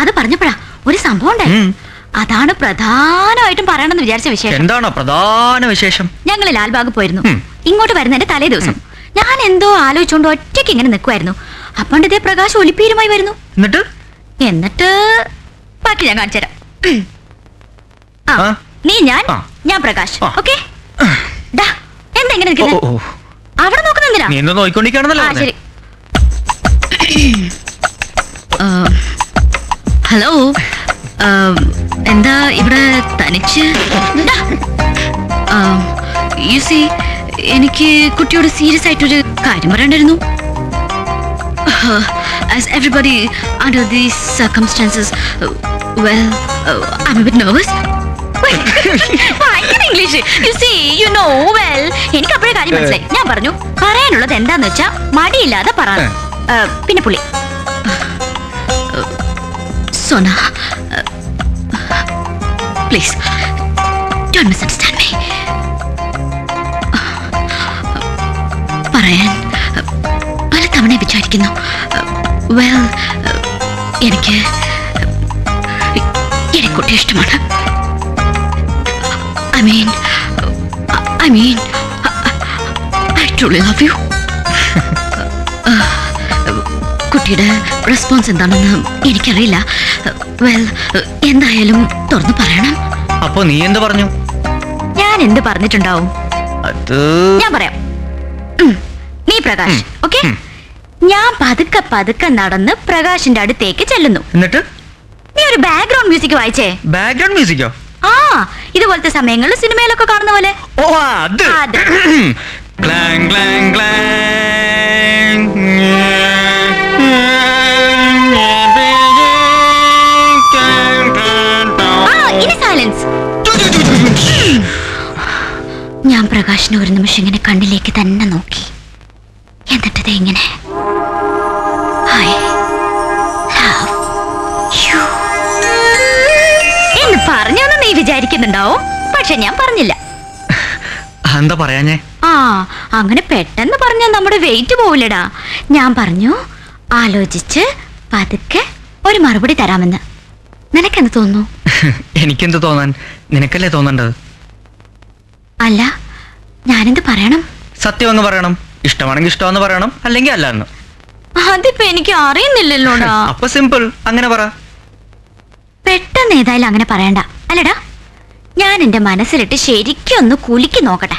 അത് പറഞ്ഞപ്പോഴാ ഒരു സംഭവം ഉണ്ടായി. അതാണ് പ്രധാനമായിട്ടും പറയണമെന്ന് വിചാരിച്ച വിശേഷം. എന്താണ് പ്രധാന വിശേഷം? ഞങ്ങൾ ലാൽബാഗ് പോയിരുന്നു. ഇങ്ങോട്ട് വരുന്നതിന്റെ തലേ ദിവസം ഞാൻ എന്തോ ആലോചിച്ചുകൊണ്ട് ഒറ്റയ്ക്ക് ഇങ്ങനെ നിൽക്കുമായിരുന്നു. അപ്പണ്ട് ഇതേ പ്രകാശ് ഒലിപ്പീരുമായി വരുന്നു. എന്നിട്ട് ബാക്കി ഞാൻ കാണിച്ചു തരാം. നീ ഞാൻ പ്രകാശ്. ഓക്കെ, എന്താ ഇങ്ങനെ നിൽക്കുന്നത്? അവിടെ നോക്കുന്നെന്തിനാ? ശരി. ഹലോ, എന്താ ഇവിടെ തനിച്ച്? എനിക്ക് കുട്ടിയോട് സീരിയസ് ആയിട്ടൊരു കാര്യം പറയണ്ടായിരുന്നു. As everybody under these circumstances, well, I'm a bit nervous. English, you see, you know well. എനിക്ക് അപ്പോഴേ കാര്യം മനസ്സിലായി. ഞാൻ പറഞ്ഞു പറയാനുള്ളത് എന്താന്ന് വെച്ചാ മടിയില്ലാതെ പറ. പിന്നെ പുള്ളി Sona, please don't misunderstand me. പറയാൻ പലതവണ വിചാരിക്കുന്നു. വെൽ, എനിക്ക് കുട്ടി ഇഷ്ടമാണ്. I mean, I truly love you. കുട്ടിയുടെ റെസ്പോൺസ് എന്താണെന്ന് എനിക്കറിയില്ല. വെൽ, എന്തായാലും തുറന്നു പറയണം. അപ്പൊ നീ എന്ത് പറഞ്ഞു? ഞാൻ എന്ത് പറഞ്ഞിട്ടുണ്ടാവും? ഞാൻ പറയാം. നീ പ്രകാശ്, ഓക്കെ? ഞാൻ പതുക്കെ പതുക്കെ നടന്ന് പ്രകാശിന്റെ അടുത്തേക്ക് ചെല്ലുന്നു. എന്നിട്ട് നീ ഒരു ബാക്ക്ഗ്രൗണ്ട് മ്യൂസിക് വായിച്ചേ. ബാക്ക്ഗ്രൗണ്ട് മ്യൂസിക്കോ? ഇതുപോലത്തെ സമയങ്ങളിൽ സിനിമയിലൊക്കെ കാണുന്ന പോലെ. ഇനി സൈലൻസ്. ഞാൻ പ്രകാശിനെ ഒരു നിമിഷം ഇങ്ങനെ കണ്ണിലേക്ക് തന്നെ നോക്കി. എന്നിട്ടത് ഇങ്ങനെ എന്ന് പറഞ്ഞൊന്നും നീ വിചാരിക്കുന്നുണ്ടാവും. പക്ഷെ ഞാൻ പറഞ്ഞില്ല. എന്താ പറയാഞ്ഞേ? അങ്ങനെ പെട്ടെന്ന് പറഞ്ഞാൽ നമ്മുടെ വെയിറ്റ് പോവില്ലടാ. ഞാൻ പറഞ്ഞു ആലോചിച്ച് പതുക്കെ ഒരു മറുപടി തരാമെന്ന്. നിനക്കെന്ത് തോന്നുന്നു? എനിക്കെന്ത് തോന്നാൻ, നിനക്കല്ലേ തോന്നേണ്ടത്. അല്ല, ഞാനെന്ത് പറയണം? സത്യം അങ്ങ് പറയണം. ഇഷ്ടമാണെങ്കിൽ ഇഷ്ടമെന്ന് പറയണം, അല്ലെങ്കിൽ അല്ല എന്ന്. അതിപ്പോ എനിക്ക് അറിയുന്നില്ലല്ലോടാ. അപ്പൊ സിമ്പിൾ, അങ്ങനെ പറ. പെട്ടെന്ന് ഏതായാലും അങ്ങനെ പറയണ്ട, അല്ലടാ. ഞാൻ എന്റെ മനസ്സിലിട്ട് ശരിക്കും ഒന്ന് കുലുക്കി നോക്കട്ടെ.